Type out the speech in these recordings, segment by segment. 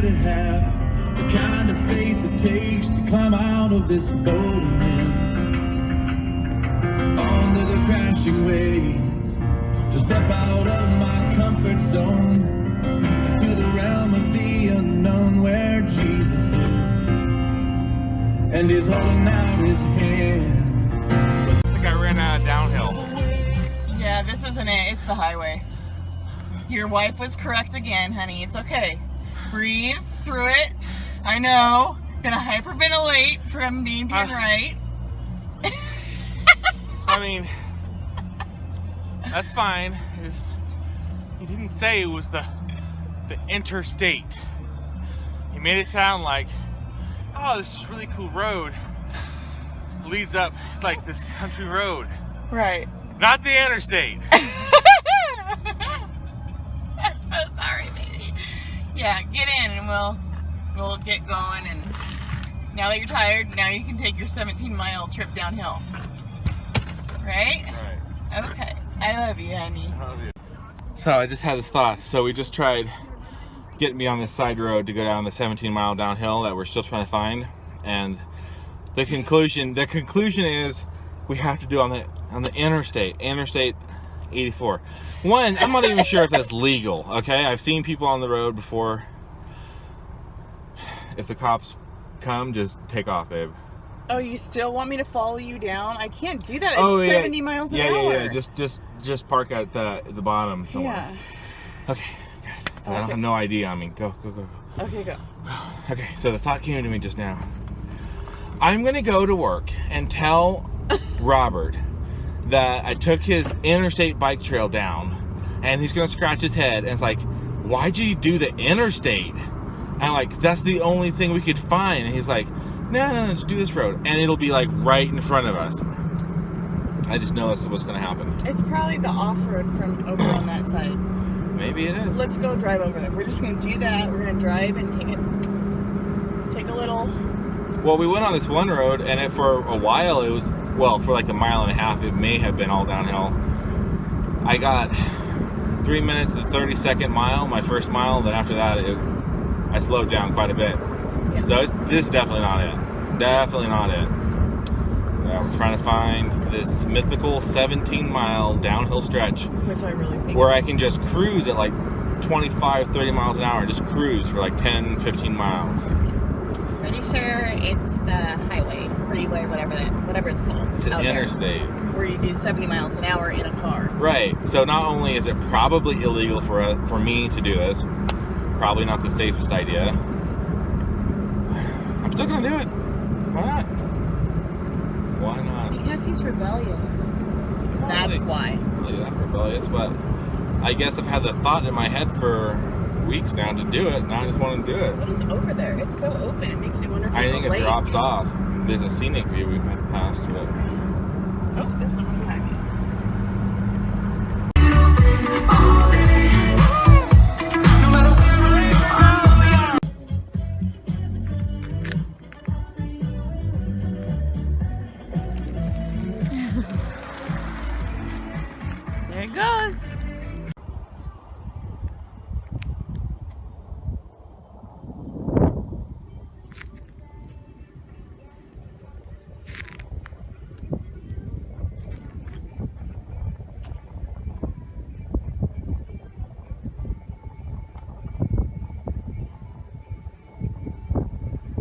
to have the kind of faith it takes to climb out of this boat and then onto the crashing waves, to step out of my comfort zone into the realm of the unknown where Jesus is, and he's holding out his hand. I think I ran out of downhill. Yeah, this isn't it. It's the highway. Your wife was correct again, honey. It's okay. Breathe through it. I know. Gonna hyperventilate from being right. I mean, that's fine. He didn't say it was the interstate. He made it sound like, oh, this is a really cool road. Leads up, it's like this country road. Right. Not the interstate. I'm so sorry, baby. Yeah, get in and we'll get going. And now that you're tired, now you can take your 17-mile trip downhill. Right? Right. Okay. I love you, honey. I love you. So I just had this thought. So we just tried getting me on this side road to go down the 17-mile downhill that we're still trying to find, and the conclusion is we have to do on the interstate 84. One, I'm not even sure if that's legal. Okay, I've seen people on the road before. If the cops come, just take off, babe. Oh, you still want me to follow you down? I can't do that. It's 70 miles an hour. Yeah. Just park at the bottom somewhere. Yeah. Okay. Good. I don't have no ID on me. Go. Okay, go. Okay, so the thought came to me just now. I'm gonna go to work and tell Robert that I took his interstate bike trail down, and he's gonna scratch his head and it's like, why'd you do the interstate? And I'm like, that's the only thing we could find. And he's like, no, just do this road, and it'll be like right in front of us. I just know that's what's gonna happen. It's probably the off-road from over on that side. Maybe it is. Let's go drive over there. We're just gonna do that. We're gonna drive and take a little. Well, we went on this one road, and for a while it was, well, for like a mile and a half, it may have been all downhill. I got 3 minutes to the 32nd mile, my first mile. Then after that, I slowed down quite a bit. Yeah. So this is definitely not it. Definitely not it. We're trying to find this mythical 17-mile downhill stretch, Which I really think. where I can just cruise at like 25, 30 miles an hour. Just cruise for like 10, 15 miles. Pretty sure it's the highway, freeway, whatever it's called. It's an interstate. Where you do 70 miles an hour in a car. Right. So not only is it probably illegal for me to do this, probably not the safest idea, I'm still gonna do it. Why not? Why not? Because he's rebellious. That's why. Not really that rebellious, but I guess I've had the thought in my head for weeks now to do it, and I just want to do it. What is over there? It's so open. It makes me wonder if I think it lake. drops off. There's a scenic view we passed, but Oh, there's someone behind me. There it goes.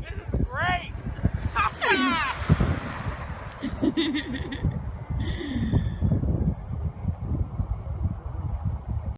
this is great.